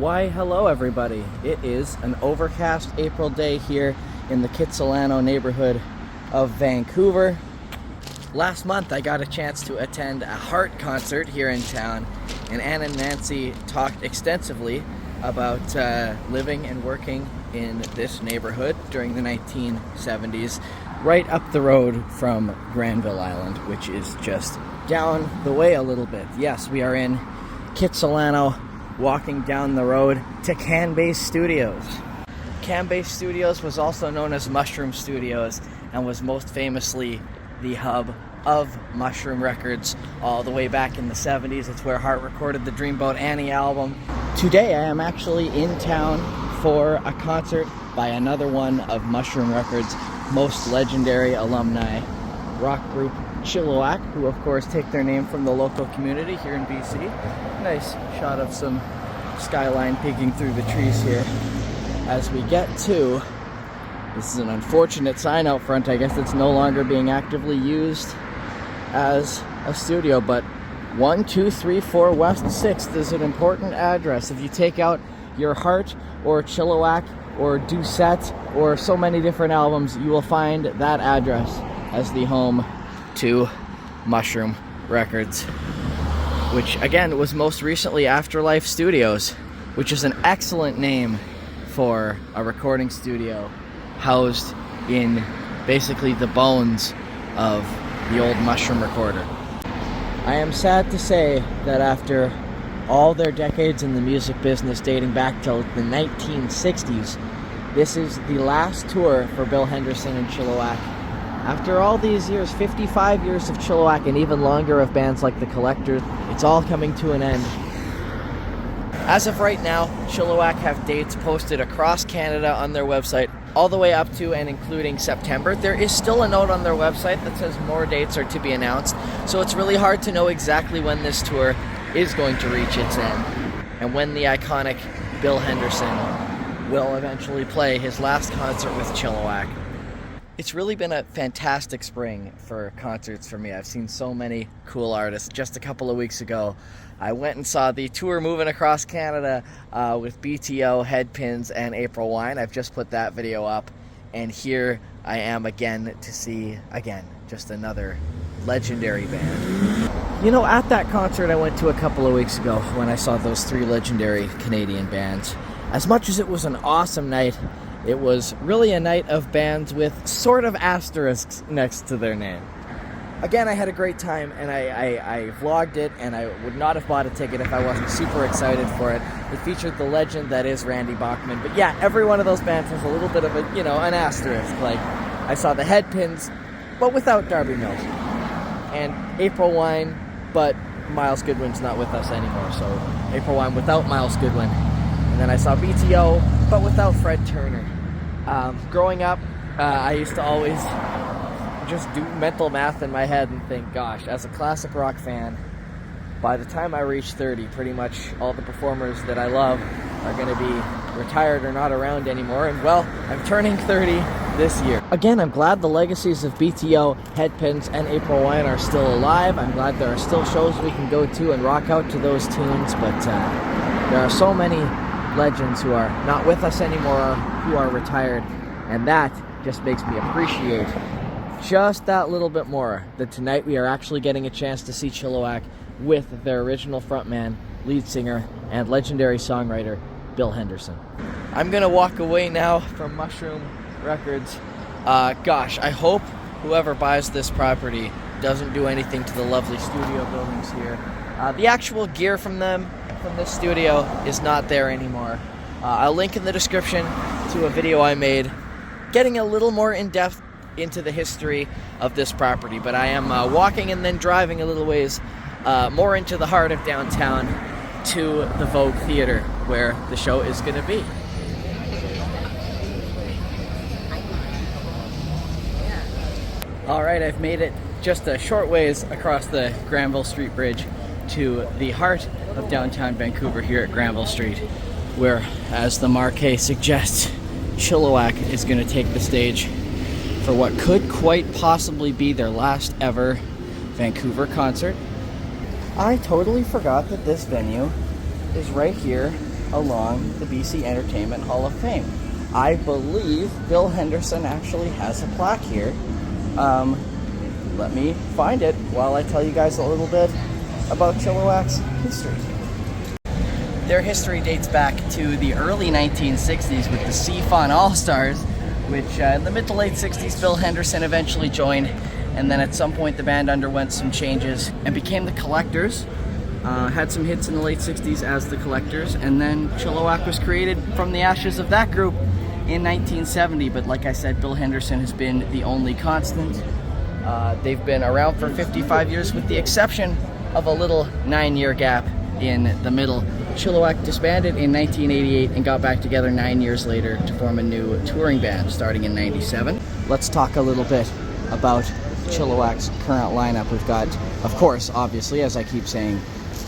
Why, hello everybody. It is an overcast April day here in the Kitsilano neighborhood of Vancouver. Last month I got a chance to attend a Heart concert here in town, and Anne and Nancy talked extensively about living and working in this neighborhood during the 1970s, right up the road from Granville Island, which is just down the way a little bit. Yes, we are in Kitsilano, walking down the road to Campbell Studios. Campbell Studios was also known as Mushroom Studios and was most famously the hub of Mushroom Records all the way back in the 70s. It's where Heart recorded the Dreamboat Annie album. Today I am actually in town for a concert by another one of Mushroom Records' most legendary alumni rock group, Chilliwack, who of course take their name from the local community here in BC. Nice shot of some skyline peeking through the trees here as we get to, this is an unfortunate sign out front, I guess it's no longer being actively used as a studio, but 1234 West 6th is an important address. If you take out your Heart or Chilliwack or Doucette or so many different albums, you will find that address as the home to Mushroom Records, which again was most recently Afterlife Studios, which is an excellent name for a recording studio housed in basically the bones of the old Mushroom recorder. I am sad to say that after all their decades in the music business dating back till the 1960s, this is the last tour for Bill Henderson and Chilliwack. After all these years, 55 years of Chilliwack and even longer of bands like The Collectors, it's all coming to an end. As of right now, Chilliwack have dates posted across Canada on their website, all the way up to and including September. There is still a note on their website that says more dates are to be announced, so it's really hard to know exactly when this tour is going to reach its end, and when the iconic Bill Henderson will eventually play his last concert with Chilliwack. It's really been a fantastic spring for concerts for me. I've seen so many cool artists. Just a couple of weeks ago, I went and saw the tour moving across Canada with BTO, Headpins, and April Wine. I've just put that video up, and here I am again to see, just another legendary band. You know, at that concert I went to a couple of weeks ago when I saw those three legendary Canadian bands, as much as it was an awesome night, it was really a night of bands with sort of asterisks next to their name. Again, I had a great time, and I vlogged it, and I would not have bought a ticket if I wasn't super excited for it. It featured the legend that is Randy Bachman. But yeah, every one of those bands has a little bit of a, an asterisk. Like, I saw the Headpins, but without Darby Mills. And April Wine, but Miles Goodwin's not with us anymore, so April Wine without Miles Goodwin. And then I saw BTO, but without Fred Turner. Growing up, I used to always just do mental math in my head and think, gosh, as a classic rock fan, by the time I reach 30, pretty much all the performers that I love are going to be retired or not around anymore. And well, I'm turning 30 this year. Again, I'm glad the legacies of BTO, Headpins, and April Wine are still alive. I'm glad there are still shows we can go to and rock out to those tunes, but there are so many legends who are not with us anymore, who are retired, and that just makes me appreciate just that little bit more, that tonight we are actually getting a chance to see Chilliwack with their original frontman, lead singer, and legendary songwriter, Bill Henderson. I'm gonna walk away now from Mushroom Records. Gosh, I hope whoever buys this property doesn't do anything to the lovely studio buildings here. The actual gear from this studio is not there anymore. I'll link in the description to a video I made getting a little more in-depth into the history of this property, but I am walking and then driving a little ways more into the heart of downtown to the Vogue Theater where the show is going to be. Alright, I've made it just a short ways across the Granville Street Bridge to the heart of downtown Vancouver here at Granville Street, where, as the marquee suggests, Chilliwack is going to take the stage for what could quite possibly be their last ever Vancouver concert. I totally forgot that this venue is right here along the BC Entertainment Hall of Fame. I believe Bill Henderson actually has a plaque here. Let me find it while I tell you guys a little bit about Chilliwack's history. Their history dates back to the early 1960s with the Seafon All-Stars, which in the mid to late 60s Bill Henderson eventually joined, and then at some point the band underwent some changes and became the Collectors. Had some hits in the late 60s as the Collectors, and then Chilliwack was created from the ashes of that group in 1970, but like I said, Bill Henderson has been the only constant. They've been around for 55 years with the exception of a little 9-year gap in the middle. Chilliwack disbanded in 1988 and got back together 9 years later to form a new touring band starting in 97. Let's talk a little bit about Chilliwack's current lineup. We've got, of course, obviously, as I keep saying,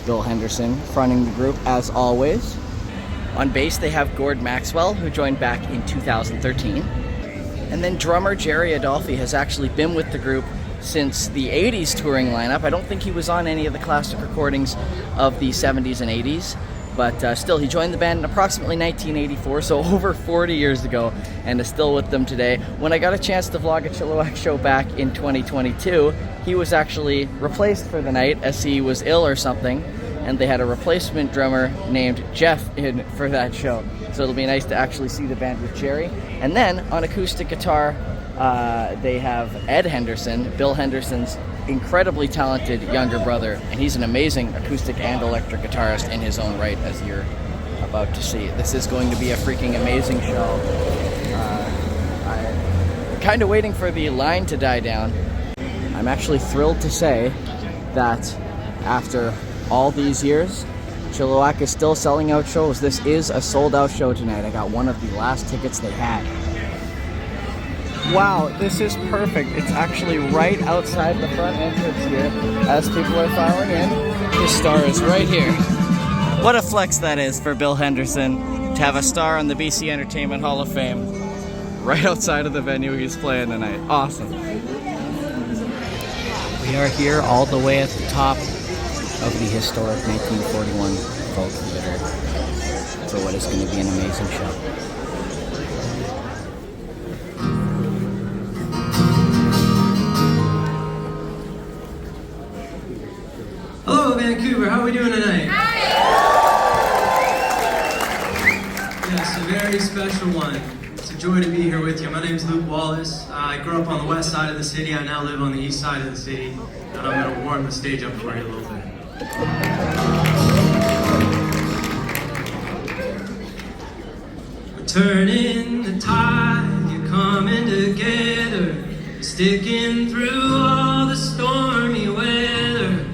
Bill Henderson fronting the group as always. On bass they have Gord Maxwell, who joined back in 2013. And then drummer Jerry Adolphi has actually been with the group since the 80s touring lineup. I don't think he was on any of the classic recordings of the 70s and 80s, but still, he joined the band in approximately 1984, so over 40 years ago, and is still with them today. When I got a chance to vlog a Chilliwack show back in 2022, he was actually replaced for the night as he was ill or something, and they had a replacement drummer named Jeff in for that show. So it'll be nice to actually see the band with Jerry. And then on acoustic guitar, they have Ed Henderson, Bill Henderson's incredibly talented younger brother, and he's an amazing acoustic and electric guitarist in his own right, as you're about to see. This is going to be a freaking amazing show. I'm kind of waiting for the line to die down. I'm actually thrilled to say that after all these years, Chilliwack is still selling out shows. This is a sold-out show tonight. I got one of the last tickets they had. Wow, this is perfect. It's actually right outside the front entrance here as people are filing in. His star is right here. What a flex that is for Bill Henderson to have a star on the BC Entertainment Hall of Fame right outside of the venue he's playing tonight. Awesome. We are here all the way at the top of the historic 1941 Vogue Theater for what is going to be an amazing show. Hello Vancouver, how are we doing tonight? Yes, a very special one. It's a joy to be here with you. My name's Luke Wallace. I grew up on the west side of the city. I now live on the east side of the city. And I'm going to warm the stage up for you a little bit. We're turning the tide, you're coming together, sticking through all the stormy weather.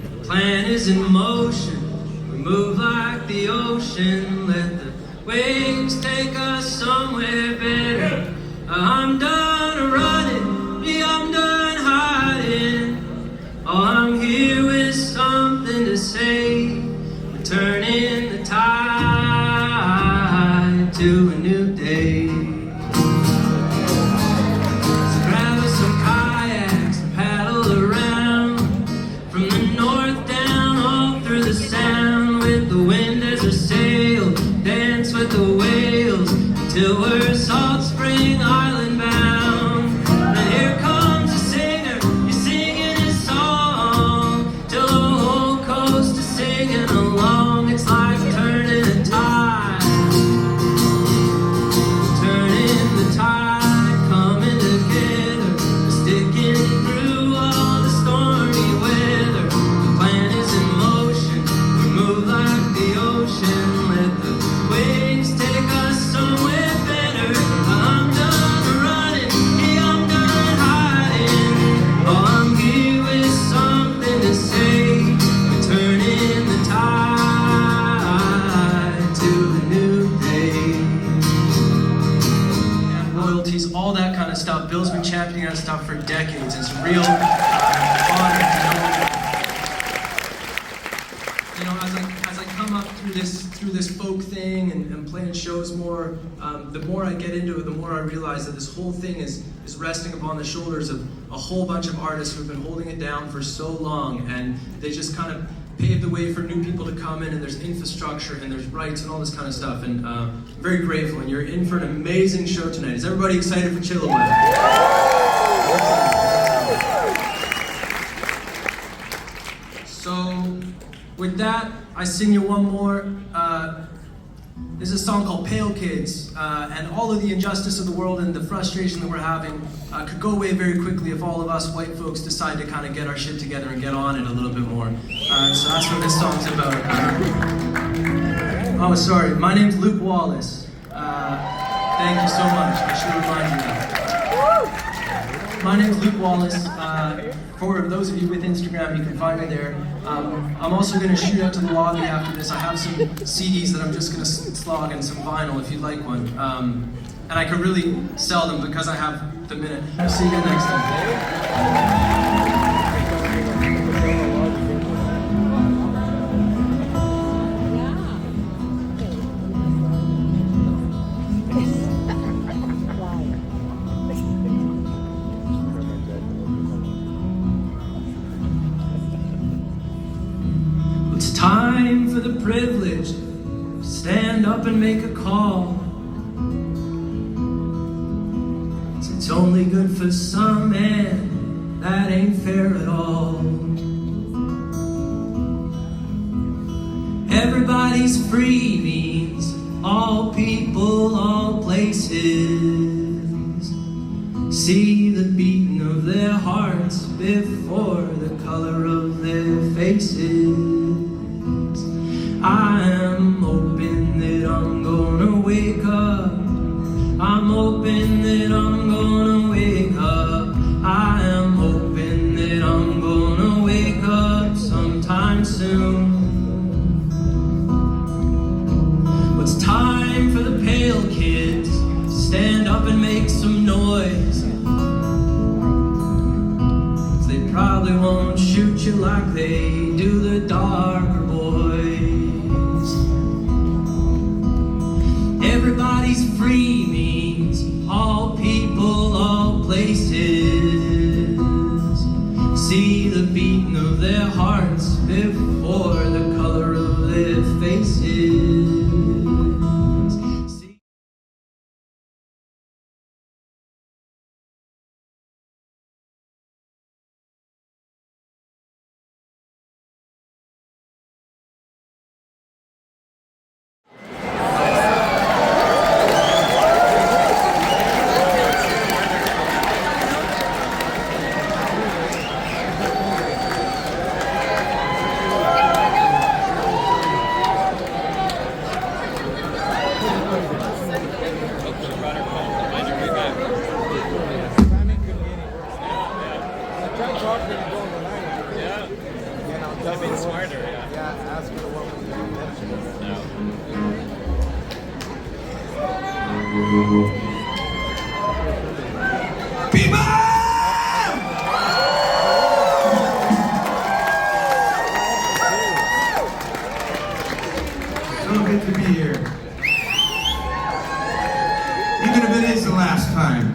The plan is in motion, we move like the ocean, let the waves take us somewhere better. I'm done running, yeah, I'm done hiding. Oh, I'm here with something to say. We're turning the tide to a new day. So grab us some kayaks and paddle around from the north down all through the sound with the wind as a sail. Dance with the whales until we're Salt Spring Island bound. And here comes a singer, he's singing his song till the whole coast is singing along. It's like turning the tide, turning the tide, coming together, sticking through all the stormy weather. The plan is in motion, we move like the ocean, let the waves take us somewhere better. I'm done running, yeah, I'm done hiding. Oh, I'm here with something to say. We're turning the tide to a new day. And royalties, all that kind of stuff. Bill's been championing that stuff for decades. It's a real honor to know. You know, as I come up through this folk thing and playing shows more, the more I get into it, the more I realize that this whole thing is resting upon the shoulders of a whole bunch of artists who've been holding it down for so long, and they just kind of pave the way for new people to come in, and there's infrastructure and there's rights and all this kind of stuff. And I'm very grateful, and you're in for an amazing show tonight. Is everybody excited for Chilliwack? So with that, I sing you one more. This is a song called Pale Kids, and all of the injustice of the world and the frustration that we're having could go away very quickly if all of us white folks decide to kind of get our shit together and get on it a little bit more. So that's what this song's about. Oh, sorry, my name's Luke Wallace. Thank you so much, I should remind you that. My name's Luke Wallace. For those of you with Instagram, you can find me there. I'm also going to shoot out to the lobby after this. I have some CDs that I'm just going to slog and some vinyl if you'd like one. And I can really sell them because I have the minute. I'll see you again next time. It's time for the privileged to stand up and make a call. It's only good for some, and that ain't fair at all. Everybody's free means all people, all places. See the beating of their hearts before the color of their faces. I am hoping that I'm gonna wake up. I'm hoping that I'm gonna wake up. I am hoping that I'm gonna wake up sometime soon. It's time for the pale kids to stand up and make some noise. They probably won't shoot you like they do the darker boys. Everybody's free means all people, all places. See the beating of their hearts before the color of their faces. So good to be here. Even if it is the last time.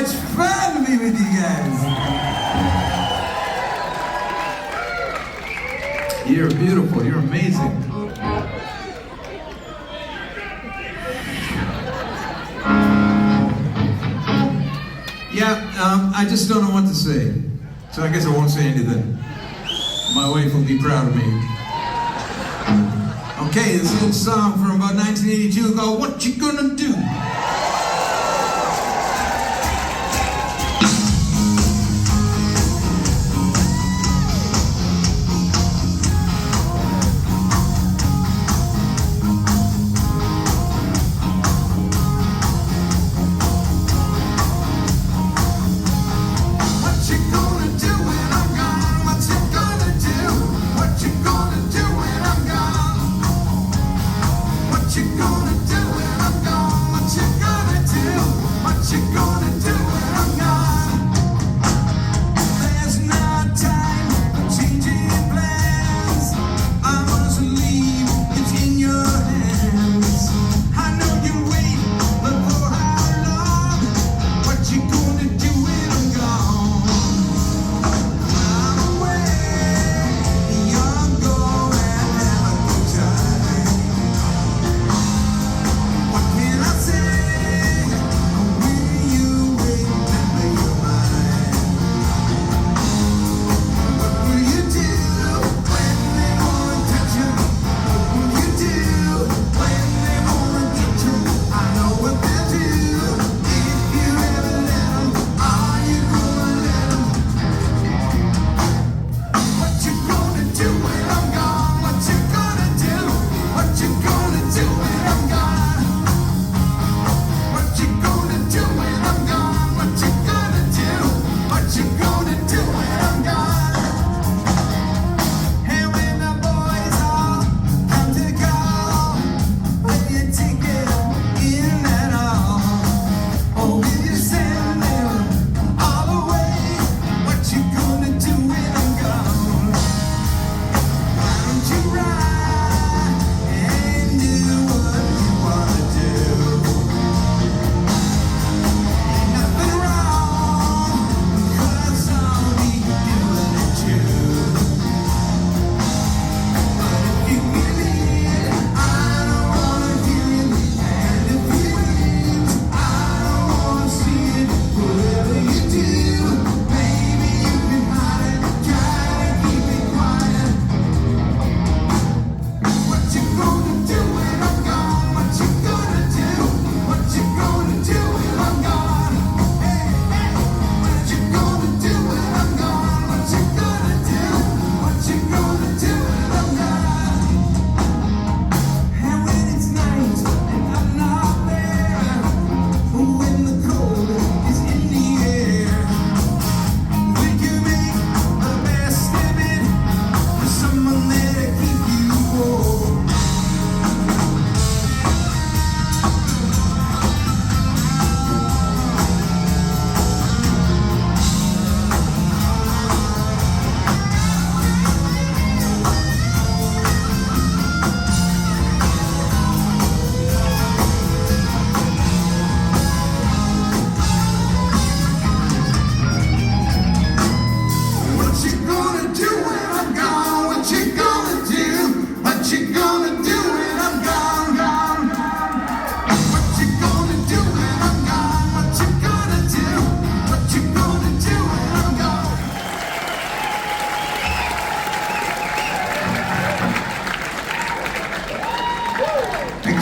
much fun to be with you guys. You're beautiful. You're amazing. Yeah, I just don't know what to say. So I guess I won't say anything. My wife will be proud of me. Okay, this is a song from about 1982 called What You Gonna Do?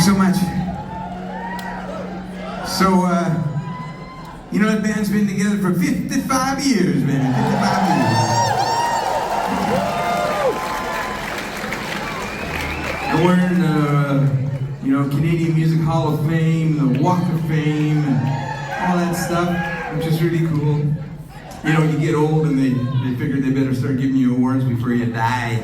So much. So, you know, that band's been together for 55 years, man. 55 years. And we're in the, you know, Canadian Music Hall of Fame, the Walk of Fame, and all that stuff, which is really cool. You know, you get old and they figure they better start giving you awards before you die.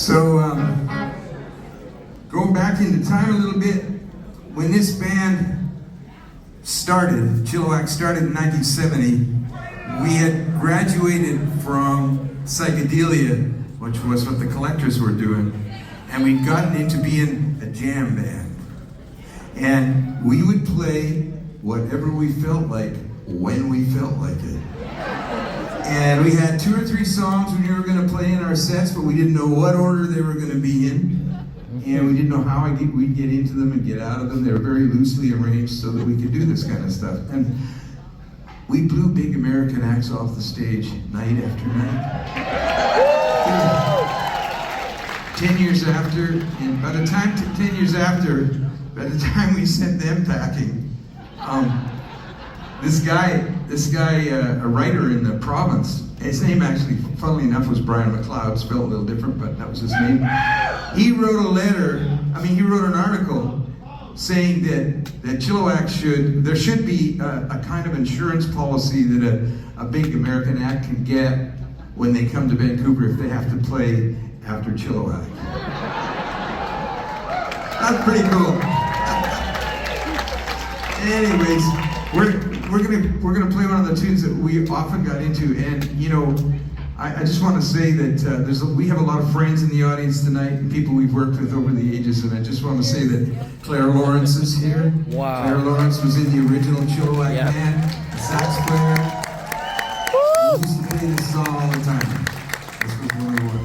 So, going back into time a little bit, when this band started, Chilliwack started in 1970, we had graduated from psychedelia, which was what the Collectors were doing, and we'd gotten into being a jam band. And we would play whatever we felt like, when we felt like it. And we had 2 or 3 songs we were going to play in our sets, but we didn't know what order they were going to be in. And we didn't know how we'd get into them and get out of them. They were very loosely arranged so that we could do this kind of stuff. And we blew big American acts off the stage night after night. 10 years after, and by the time 10 years after, by the time we sent them packing, this guy, a writer in the province, his name actually, funnily enough, was Brian McLeod, spelled a little different, but that was his name. He wrote he wrote an article saying that Chilliwack there should be a kind of insurance policy that a big American act can get when they come to Vancouver if they have to play after Chilliwack. That's pretty cool. Anyways, we're gonna play one of the tunes that we often got into, and you know, I just want to say that we have a lot of friends in the audience tonight, and people we've worked with over the ages, and I just want to say that Claire Lawrence is here. Wow. Claire Lawrence was in the original Chilliwack band, the sax player. We used to play this song all the time. This was one of the ones.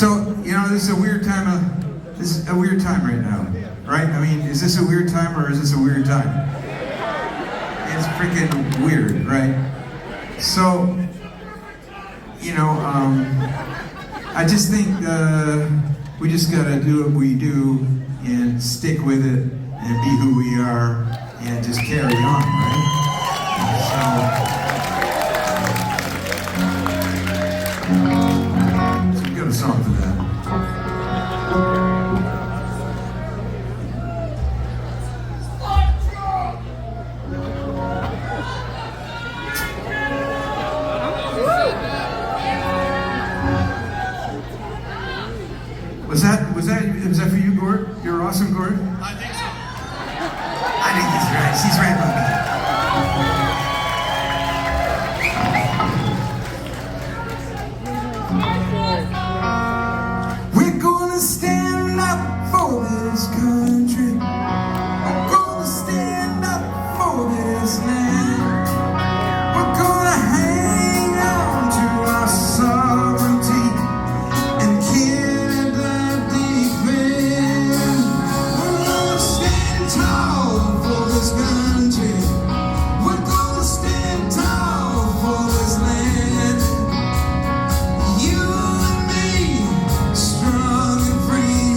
So, you know, this is a weird time right now, right? I mean, is this a weird time or is this a weird time? It's freaking weird, right? So, you know, I just think we just gotta do what we do and stick with it and be who we are and just carry on, right? So we got a song for that. Was that for you, Gord? You're awesome, Gord? I think so. I think he's right. He's right about that. We're gonna stand up for this country. We're gonna stand up for this land. We're gonna hang on to our sovereignty and Canada defend. We're gonna stand tall for this country. We're gonna stand tall for this land. You and me, strong and free,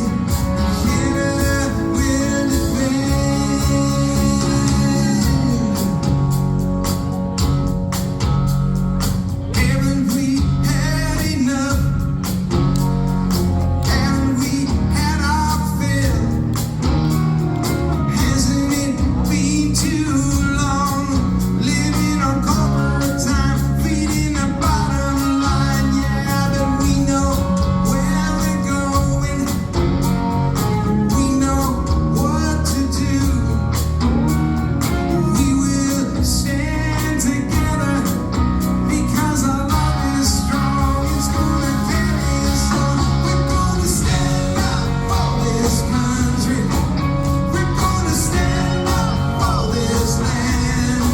Canada will defend. Haven't we had enough? Haven't we had our fill? Hasn't it been too long living on corporate time, feeding the bottom line? Yeah, but we know where we're going. We know what to do. We will stand together because our love is strong. It's gonna carry us on. We're gonna stand up for this country. We're gonna stand up for this land.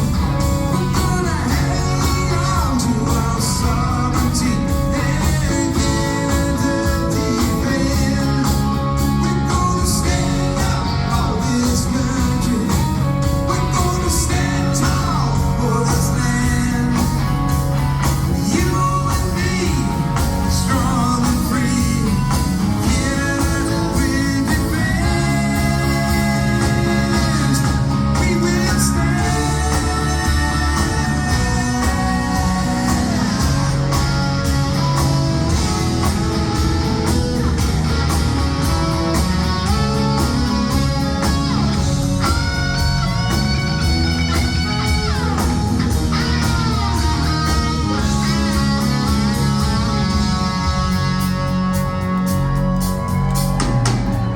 We're gonna hang on to our sovereignty and Canada defend. We're gonna stand up for this country. We're gonna stand tall for this land. You and me, strong and free, Canada will defend. We will stand.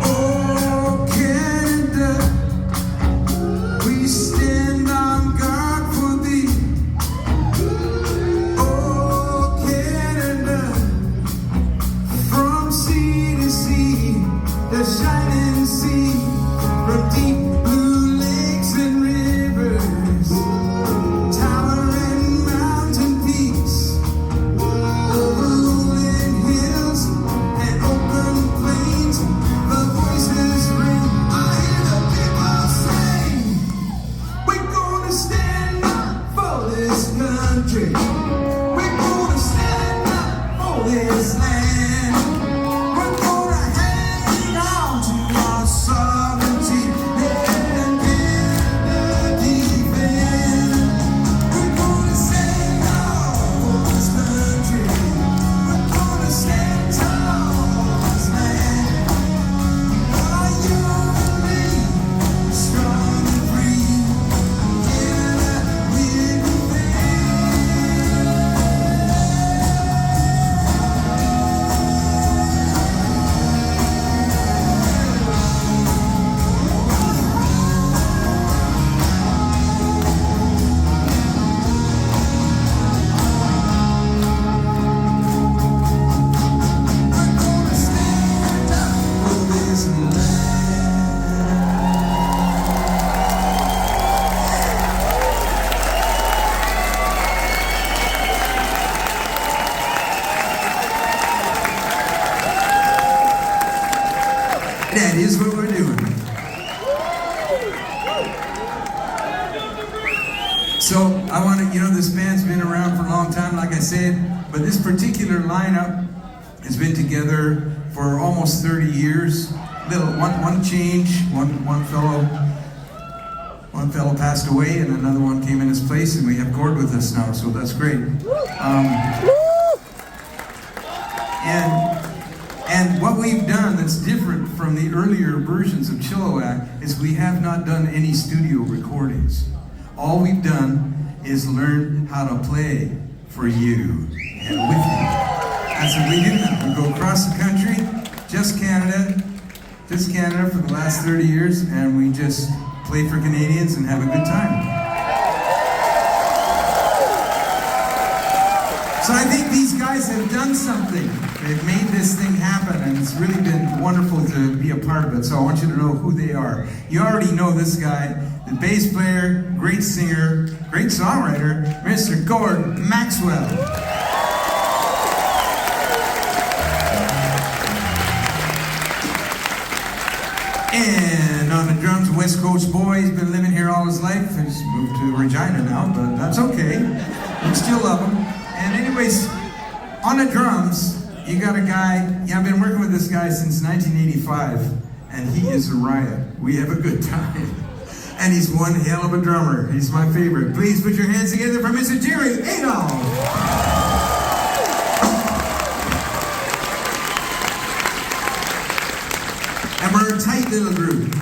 Oh, Canada, we stand on guard for thee. Oh, Canada, from sea to sea, the shining sea, from deep blue lakes and rivers, towering mountain peaks, over rolling hills and open plains, the voices ring. I hear the people sing. We're gonna stand up for this country. We're gonna stand up for this land. We're gonna hang on to our sovereignty and Canada defend. We're gonna stand tall for this country. We're gonna stand tall for this land. Oh, you and me, strong and free, Canada will defend. That is what we're doing. So I want to, this band's been around for a long time, like I said, but this particular lineup has been together for almost 30 years. One change, one fellow passed away, and another one came in his place, and we have Gord with us now, so that's great. And what we've done that's different from the earlier versions of Chilliwack is we have not done any studio recordings. All we've done is learn how to play for you and with you. That's what we do now. We go across the country, just Canada for the last 30 years, and we just play for Canadians and have a good time. So I think these guys have done something. They've made this thing happen, and it's really been wonderful to be a part of it. So I want you to know who they are. You already know this guy, the bass player, great singer, great songwriter, Mr. Gord Maxwell. And on the drums, West Coast boy. He's been living here all his life. He's moved to Regina now, but that's okay. We still love him. And anyways, on the drums, you got a guy, I've been working with this guy since 1985, and he is a riot. We have a good time. And he's one hell of a drummer. He's my favorite. Please put your hands together for Mr. Jerry Adolf. And we're a tight little group.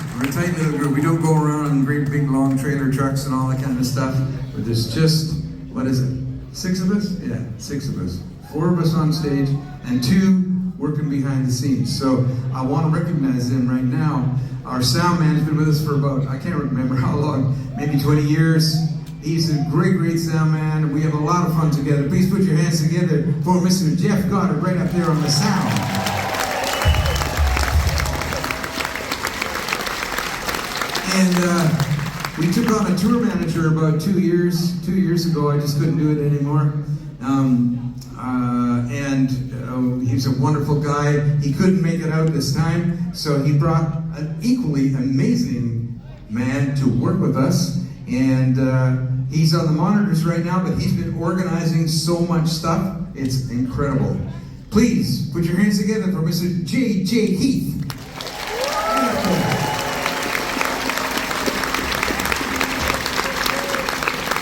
We don't go around in great big long trailer trucks and all that kind of stuff. But there's just, 6 of us? Yeah, 6 of us. 4 of us on stage and 2 working behind the scenes. So I want to recognize them right now. Our sound man's been with us for about, I can't remember how long, maybe 20 years. He's a great, great sound man, and we have a lot of fun together. Please put your hands together for Mr. Jeff Goddard right up there on the sound. And we took on a tour manager about 2 years ago. I just couldn't do it anymore. He's a wonderful guy. He couldn't make it out this time, so he brought an equally amazing man to work with us. And he's on the monitors right now, but he's been organizing so much stuff. It's incredible. Please put your hands together for Mr. J.J. Heath.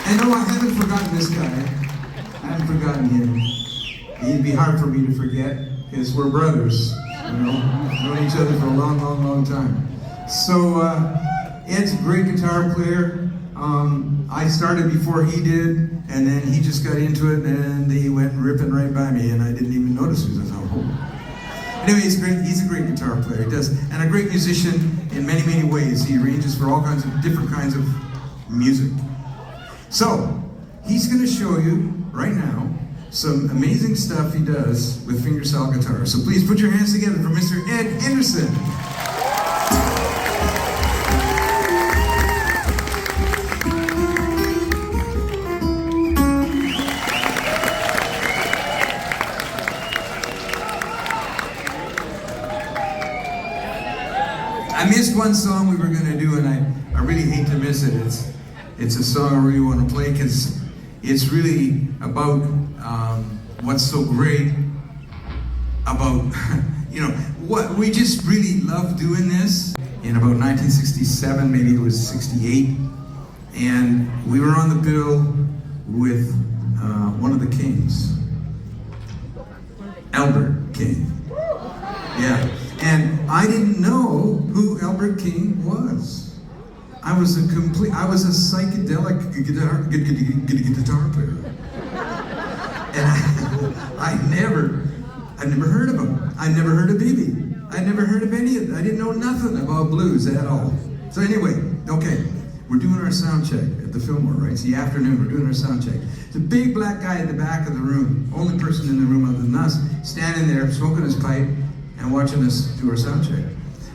And no, I haven't forgotten this guy. I haven't forgotten him. He'd be hard for me to forget, because we're brothers, known each other for a long, long, long time. So, Ed's a great guitar player. I started before he did, and then he just got into it, and he went ripping right by me, and I didn't even notice it. I thought, oh. Anyway, he's great. He's a great guitar player. He does, and a great musician in many, many ways. He arranges for all kinds of different kinds of music. So, he's going to show you right now some amazing stuff he does with fingerstyle guitar. So please put your hands together for Mr. Ed Henderson. I missed one song we were going to do, and I really hate to miss it. It's a song I really want to play because it's really about what's so great about, what we just really love doing this. In about 1967, maybe it was 68, and we were on the bill with one of the Kings, Albert King. Yeah, and I didn't know who Albert King was. I was a psychedelic guitar player. And I'd never heard of him. I'd never heard of BB. I'd never heard of any of it. I didn't know nothing about blues at all. So anyway, okay, we're doing our sound check at the Fillmore, right? It's the afternoon, we're doing our sound check. There's a big black guy in the back of the room, only person in the room other than us, standing there smoking his pipe and watching us do our sound check.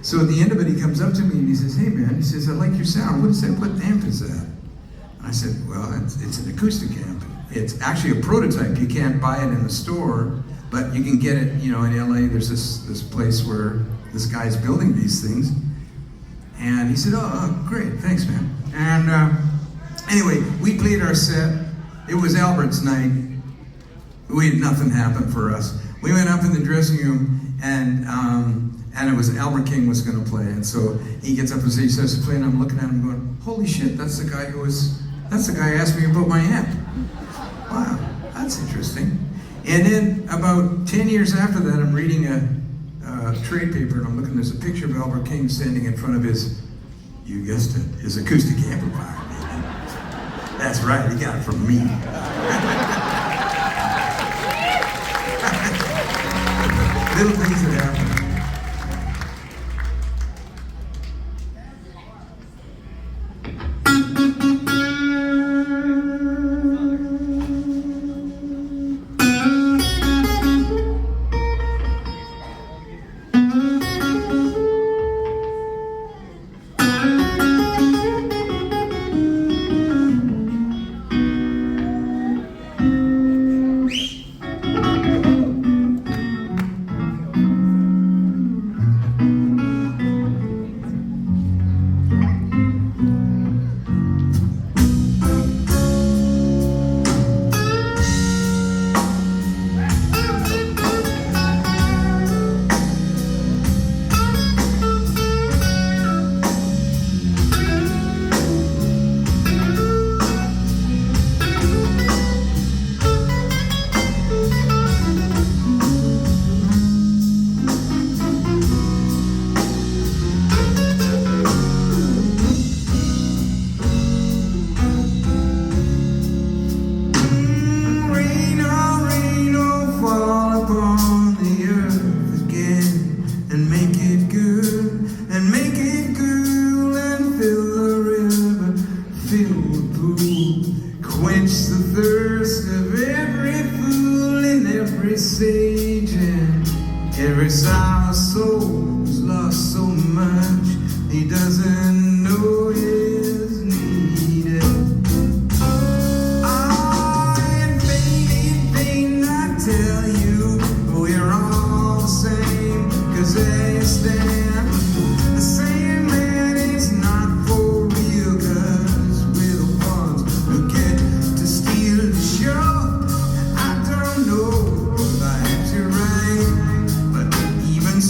So at the end of it, he comes up to me and he says, "Hey man," he says, "I like your sound. What is that? What amp is that?" And I said, "Well, it's an acoustic amp. It's actually a prototype. You can't buy it in the store. But you can get it, you know, in LA, there's this place where this guy's building these things. And he said, oh, great, thanks, man. And anyway, we played our set. It was Albert's night. We had nothing happen for us. We went up in the dressing room, and it was Albert King was going to play. And so he gets up and he starts to play, and I'm looking at him going, holy shit, that's the guy who asked me about my amp. Wow, that's interesting. And then about 10 years after that, I'm reading a trade paper, and I'm looking, there's a picture of Albert King standing in front of his, you guessed it, his acoustic amplifier. That's right, he got it from me. Little things that happen.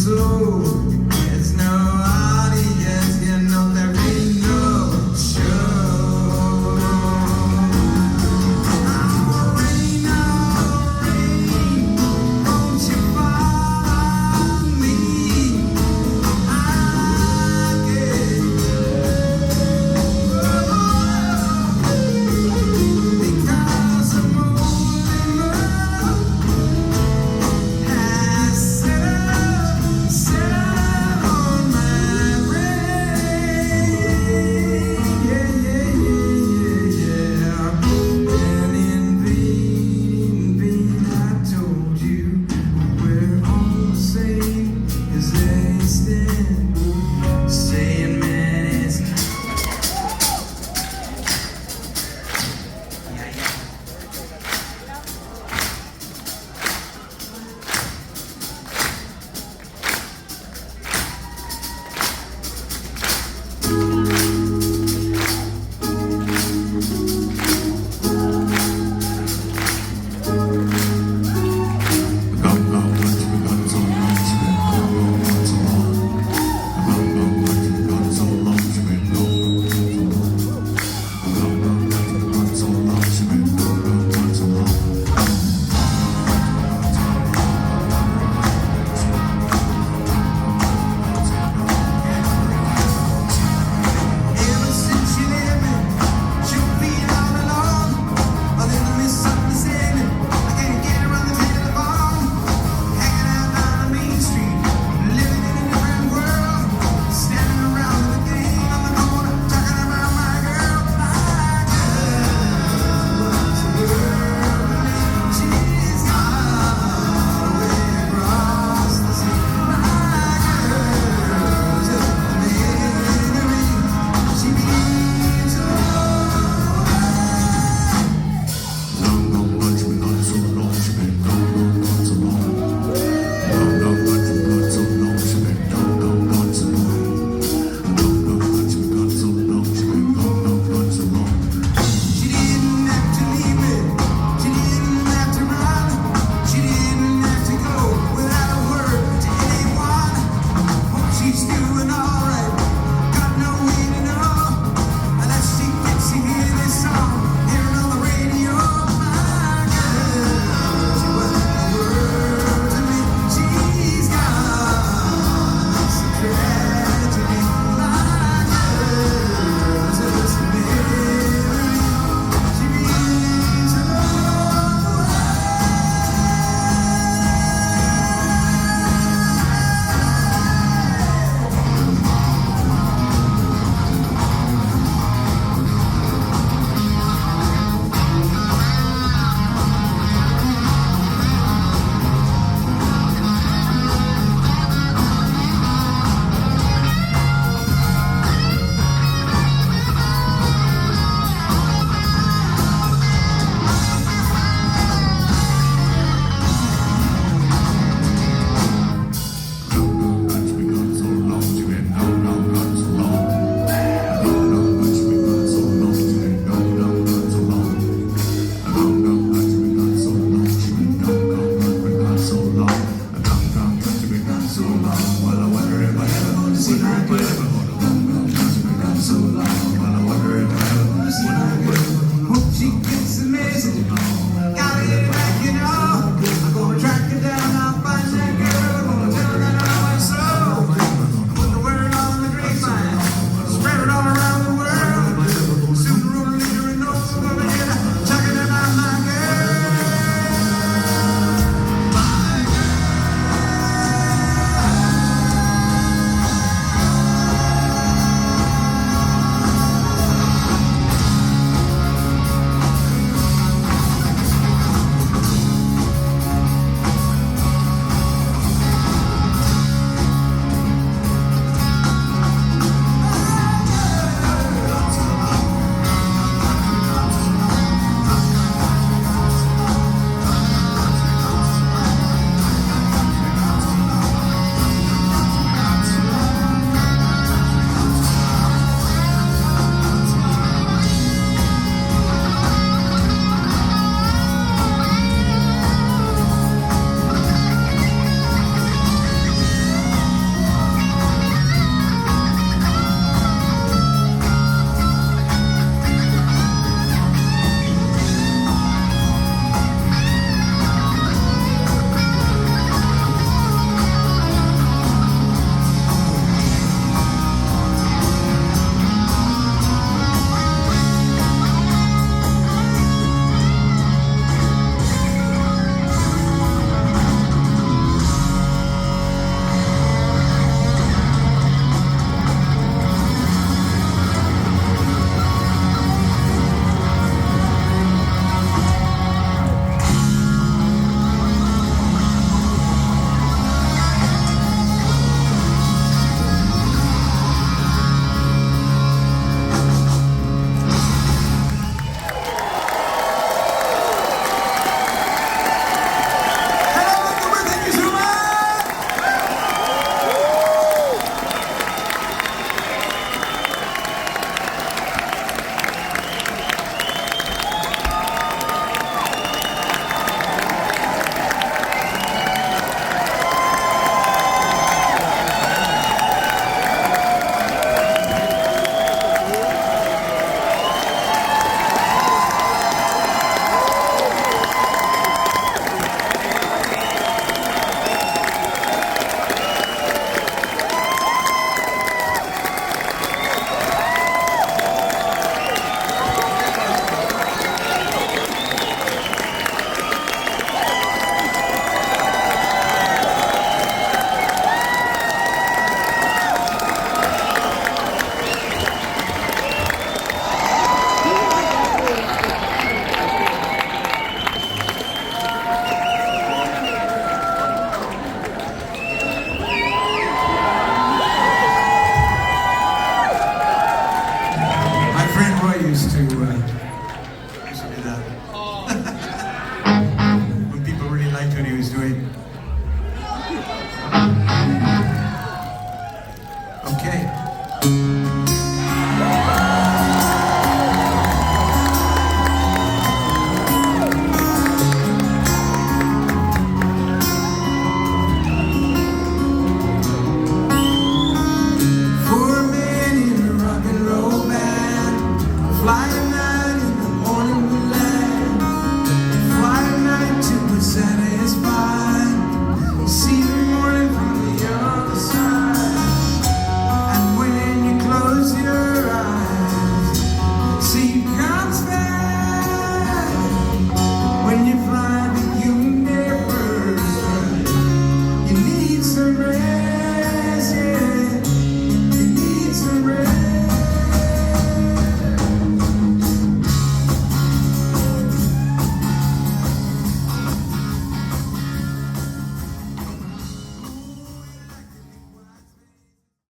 So, there's no audience, you know there ain't no Thank